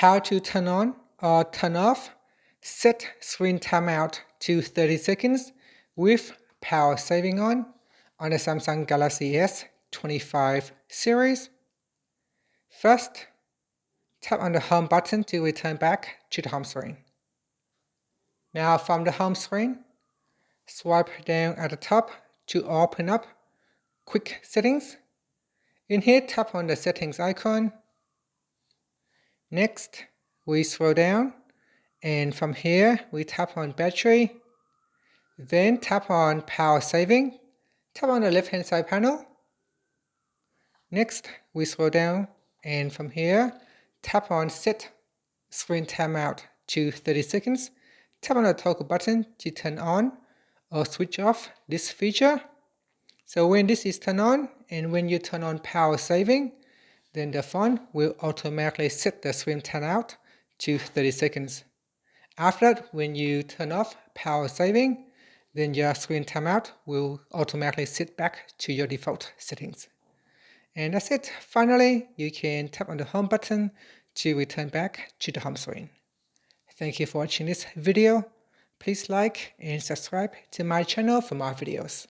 how to turn on or turn off set screen timeout to 30 seconds with power saving on the Samsung Galaxy S25 series. First, tap on the home button to return back to the home screen. Now from the home screen, swipe down at the top to open up Quick Settings. In here, tap on the settings icon. Next, we scroll down, and from here, we tap on battery. Then tap on power saving. Tap on the left hand side panel. Next, we scroll down, and from here, tap on set screen timeout to 30 seconds. Tap on the toggle button to turn on or switch off this feature. So when this is turned on, and when you turn on power saving, then the phone will automatically set the screen timeout to 30 seconds. After that, when you turn off power saving, then your screen timeout will automatically set back to your default settings. And that's it. Finally, you can tap on the home button to return back to the home screen. Thank you for watching this video. Please like and subscribe to my channel for more videos.